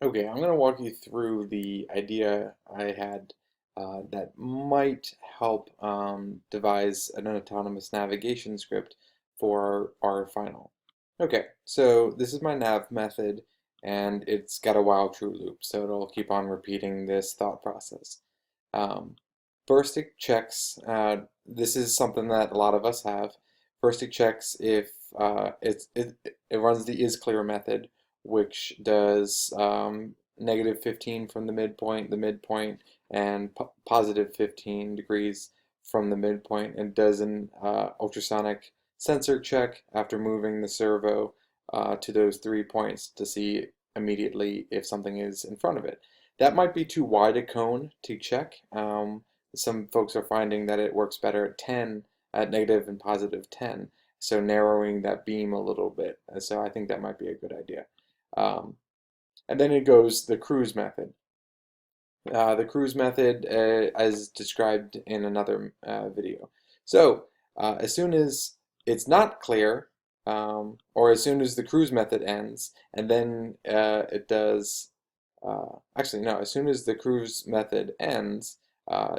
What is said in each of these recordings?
Okay, I'm going to walk you through the idea I had that might help devise an autonomous navigation script for our final. Okay, so this is my nav method, and it's got a while true loop, so it'll keep on repeating this thought process. Um, First, it checks, this is something that a lot of us have. First, it checks if it runs the isClear method, which does negative 15 from the midpoint, and positive 15 degrees from the midpoint, and does an ultrasonic sensor check after moving the servo to those 3 points to see immediately if something is in front of it. That might be too wide a cone to check. Some folks are finding that it works better at 10, at negative and positive 10, so narrowing that beam a little bit. So I think that might be a good idea. Um, and then it goes the cruise method. The cruise method, as described in another video. So as soon as it's not clear, or as soon as the cruise method ends, and then it does, actually no, as soon as the cruise method ends,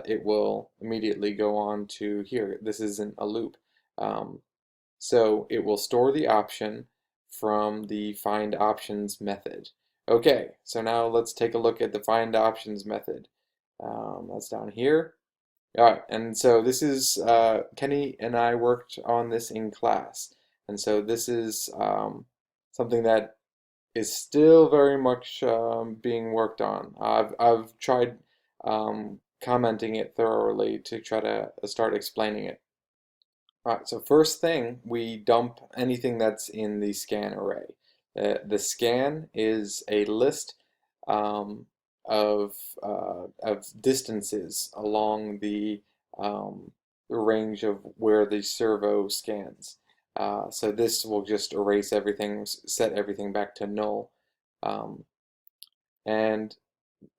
it will immediately go on to here. This isn't a loop. Um, so it will store the option from the find options method. Okay, so now let's take a look at the find options method. That's down here. All right, and so this is Kenny and I worked on this in class, and so this is something that is still very much being worked on. I've tried commenting it thoroughly to try to start explaining it. All right, so first thing, we dump anything that's in the scan array. The scan is a list um, of distances along the range of where the servo scans. So this will just erase everything, set everything back to null. Um, and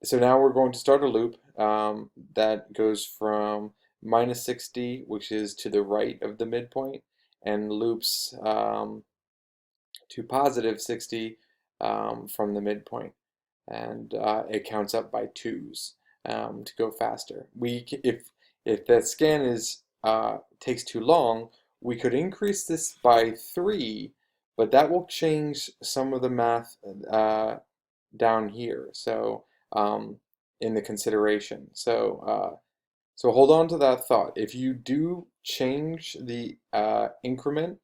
so now we're going to start a loop that goes from minus 60, which is to the right of the midpoint, and loops to positive 60 from the midpoint. And it counts up by twos to go faster. If that scan is takes too long, we could increase this by 3, but that will change some of the math down here. So in the consideration. So hold on to that thought. If you do change the increment,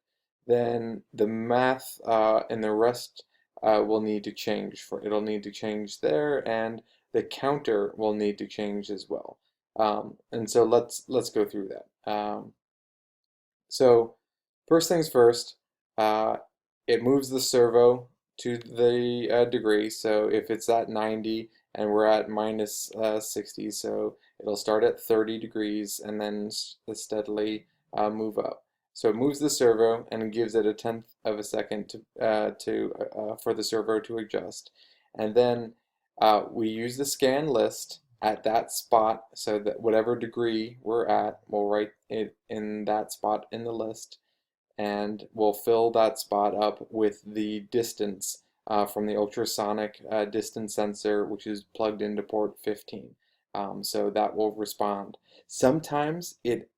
then the math and the rest will need to change. It'll need to change there, and the counter will need to change as well. And so let's go through that. So first things first, uh, it moves the servo to the degree. So if it's at 90 and we're at minus 60, so it'll start at 30 degrees and then steadily move up. So it moves the servo and gives it a tenth of a second for the servo to adjust. And then we use the scan list at that spot, so that whatever degree we're at, we'll write it in that spot in the list, and we'll fill that spot up with the distance from the ultrasonic distance sensor, which is plugged into port 15. So that will respond. Sometimes it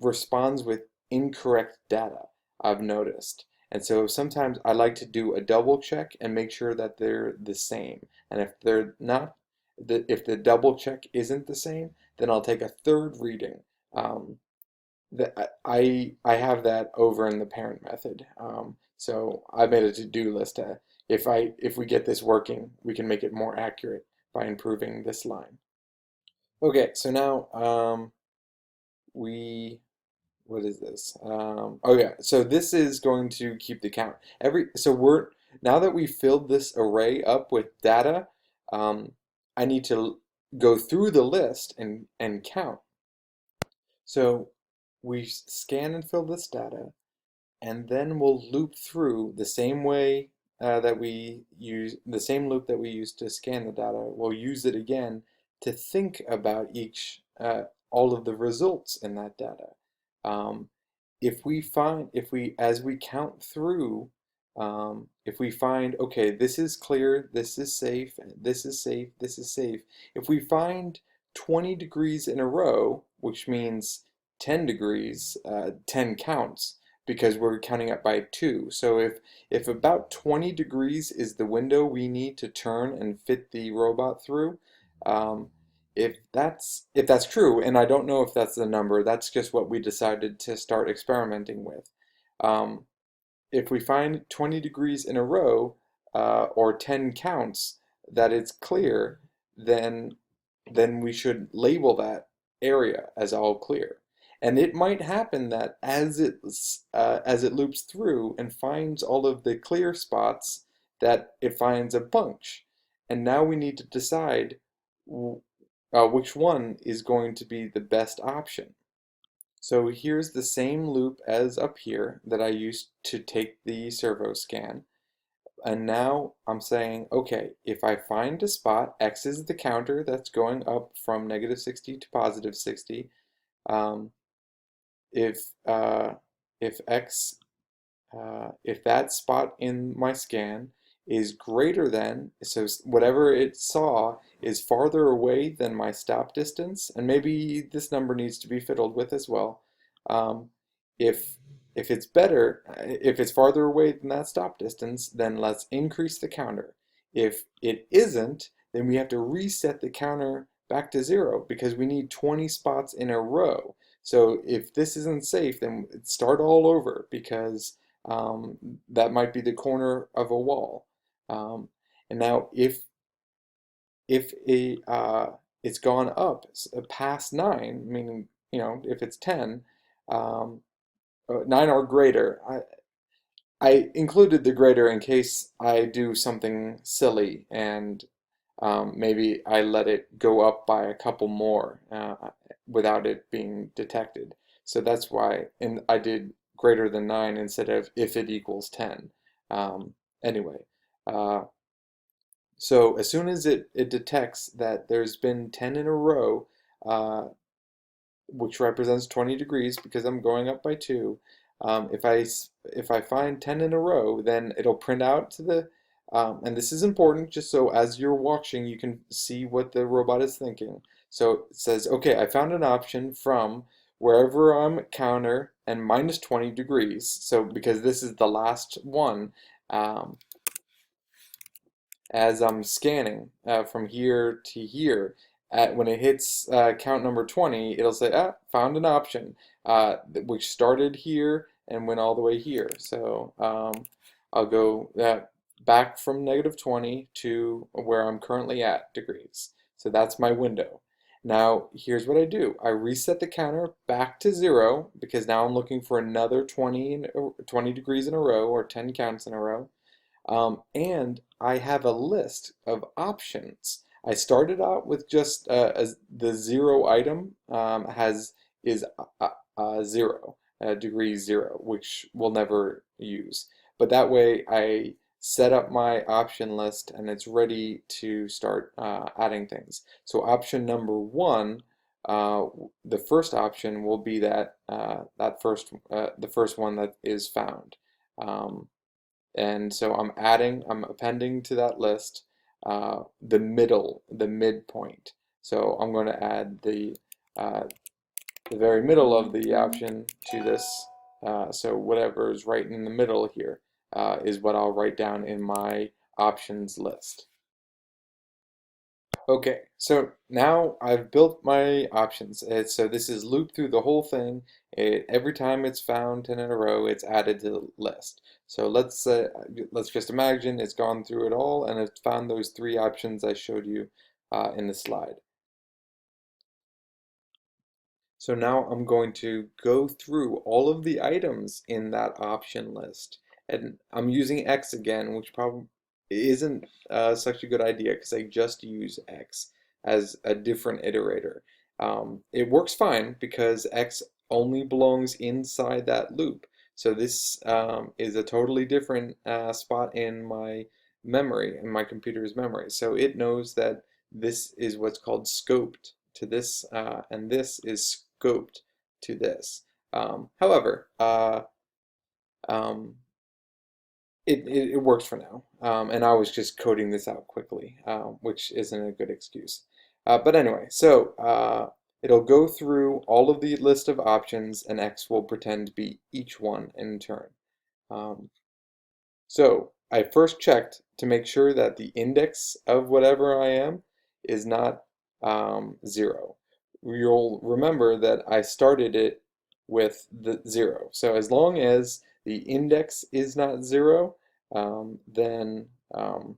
responds with incorrect data, I've noticed. And so sometimes I like to do a double check and make sure that they're the same. And if they're not, if the double check isn't the same, then I'll take a third reading. I have that over in the parent method. So I made a to-do list. If we get this working, we can make it more accurate by improving this line. Okay, so now we what is this? Oh yeah, so this is going to keep the count. Now that we filled this array up with data, um, I need to go through the list and count. So we scan and fill this data, and then we'll loop through the same way that we use the same loop that we used to scan the data. We'll use it again to think about all of the results in that data. Um, if we as we count through If we find, okay, this is clear, this is safe, this is safe, this is safe. If we find 20 degrees in a row, which means 10 degrees, 10 counts, because we're counting up by 2. So if about 20 degrees is the window we need to turn and fit the robot through, um, if that's true, and I don't know if that's the number, that's just what we decided to start experimenting with. Um, if we find 20 degrees in a row, or 10 counts that it's clear, then we should label that area as all clear. And it might happen that as it loops through and finds all of the clear spots, that it finds a bunch. And now we need to decide which one is going to be the best option. So here's the same loop as up here that I used to take the servo scan. And now I'm saying, okay, if I find a spot, X is the counter that's going up from -60 to +60. Um, if uh, if X if that spot in my scan is greater than, so whatever it saw is farther away than my stop distance, and maybe this number needs to be fiddled with as well. Um, if if it's better, if it's farther away than that stop distance, then let's increase the counter. If it isn't, then we have to reset the counter back to 0 because we need 20 spots in a row. So if this isn't safe, then start all over because that might be the corner of a wall. And now if it's gone up past 9, meaning if it's 10, um, 9 or greater, I included the greater in case I do something silly and maybe I let it go up by a couple more without it being detected. So that's why I did greater than 9 instead of if it equals 10. Um, anyway, uh, so as soon as it detects that there's been 10 in a row, uh, which represents 20 degrees because I'm going up by 2. If I find 10 in a row, then it'll print out to the and this is important just so as you're watching you can see what the robot is thinking. So it says, okay, I found an option from wherever I'm at counter and -20 degrees. So because this is the last one, um, as I'm scanning from here to here. When it hits count number 20, it'll say, found an option, which started here and went all the way here. So I'll go back from -20 to where I'm currently at degrees. So that's my window. Now, here's what I do. I reset the counter back to 0 because now I'm looking for another 20 degrees in a row or 10 counts in a row. And I have a list of options. I started out with just the 0 item is 0, degree 0, which we'll never use. But that way I set up my option list and it's ready to start adding things. So option number 1, uh, the first option will be the first one that is found. Um, and so I'm appending to that list the midpoint. So I'm going to add the very middle of the option to this. So whatever is right in the middle here is what I'll write down in my options list. Okay, so now I've built my options. So this is looped through the whole thing. Every time it's found 10 in a row, it's added to the list. So let's just imagine it's gone through it all and it's found those 3 options I showed you in the slide. So now I'm going to go through all of the items in that option list. And I'm using X again, which probably isn't such a good idea because I just use X as a different iterator. It works fine because X only belongs inside that loop. So this is a totally different spot in my memory, in my computer's memory. So it knows that this is what's called scoped to this, and this is scoped to this. However, um, it works for now. And I was just coding this out quickly, which isn't a good excuse. But anyway, so it'll go through all of the list of options, and X will pretend to be each one in turn. Um, so I first checked to make sure that the index of whatever I am is not 0. You'll remember that I started it with the 0. So as long as the index is not 0, um, then um,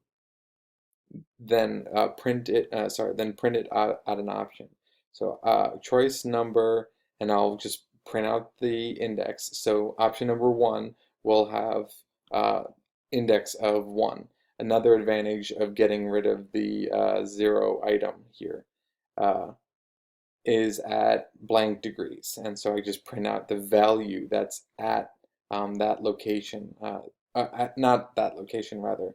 then print it out an option. So choice number, and I'll just print out the index. So option number 1 will have uh, index of 1. Another advantage of getting rid of the 0 item here. Is at blank degrees. And so I just print out the value that's at that location, not that location, rather,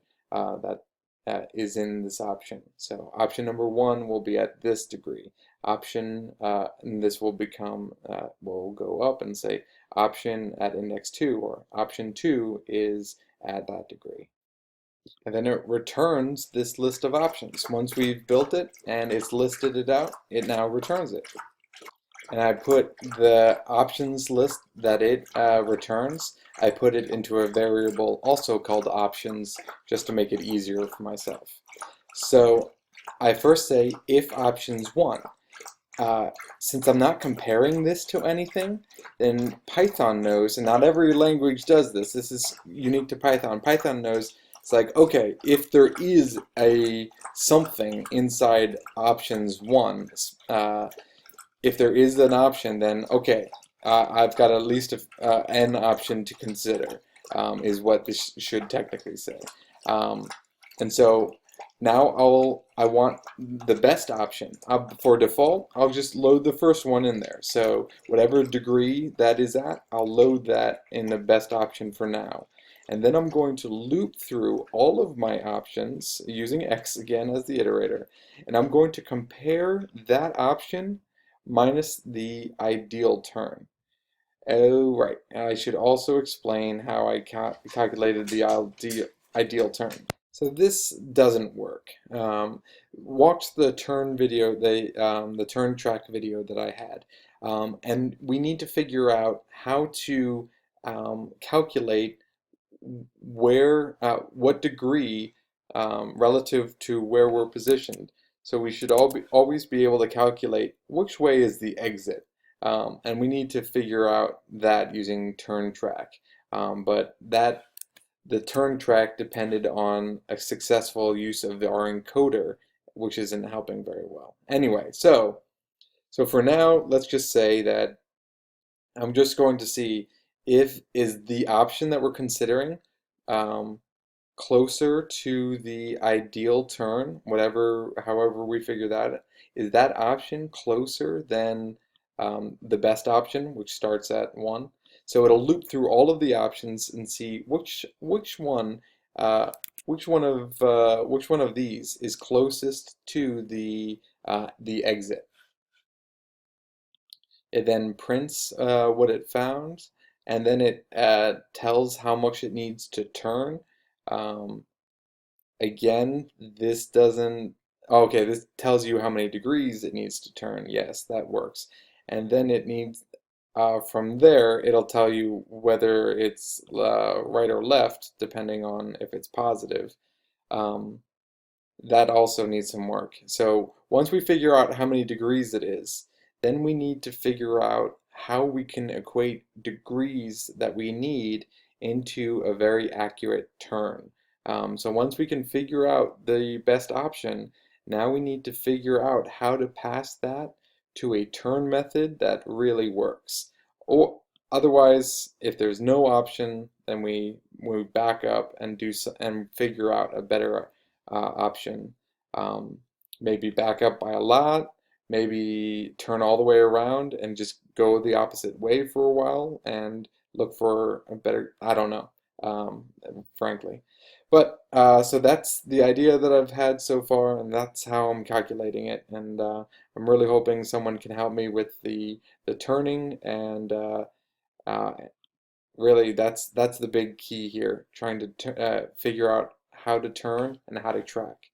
that is in this option. So option number 1 will be at this degree. And this will become, will go up and say option at index 2, or option 2 is at that degree. And then it returns this list of options. Once we've built it and it's listed it out, it now returns it. And I put the options list that it returns, I put it into a variable also called options, just to make it easier for myself. So I first say if options 1. Since I'm not comparing this to anything, then Python knows, and not every language does this, this is unique to Python. Python knows it's like, okay, if there is a something inside options 1, if there is an option, then okay, I've got at least an option to consider, is what this should technically say. And so now I want the best option. For default, I'll just load the first one in there. So whatever degree that is at, I'll load that in the best option for now. And then I'm going to loop through all of my options using X again as the iterator. And I'm going to compare that option minus the ideal turn. Oh, right. I should also explain how I calculated the ideal turn. So this doesn't work. Watch the turn video, the turn track video that I had, and we need to figure out how to calculate what degree relative to where we're positioned. So we should always be able to calculate which way is the exit. And we need to figure out that using turn track. But the turn track depended on a successful use of our encoder, which isn't helping very well. Anyway, so for now, let's just say that I'm just going to see if is the option that we're considering um, closer to the ideal turn, however we figure that, is that option closer than the best option, which starts at 1? So it'll loop through all of the options and see which one of these is closest to the exit. It then prints what it found, and then it tells how much it needs to turn. Um, Again, this doesn't, okay, this tells you how many degrees it needs to turn. Yes, that works. And then it needs, from there, it'll tell you whether it's right or left, depending on if it's positive. Um, that also needs some work. So once we figure out how many degrees it is, then we need to figure out how we can equate degrees that we need into a very accurate turn. So once we can figure out the best option, now we need to figure out how to pass that to a turn method that really works. Or otherwise, if there's no option, then we back up and figure out a better option. Um, Maybe back up by a lot, maybe turn all the way around and just go the opposite way for a while and look for a better, I don't know, frankly. But so that's the idea that I've had so far, and that's how I'm calculating it. And I'm really hoping someone can help me with the turning and uh, Really, that's the big key here, trying to figure out how to turn and how to track.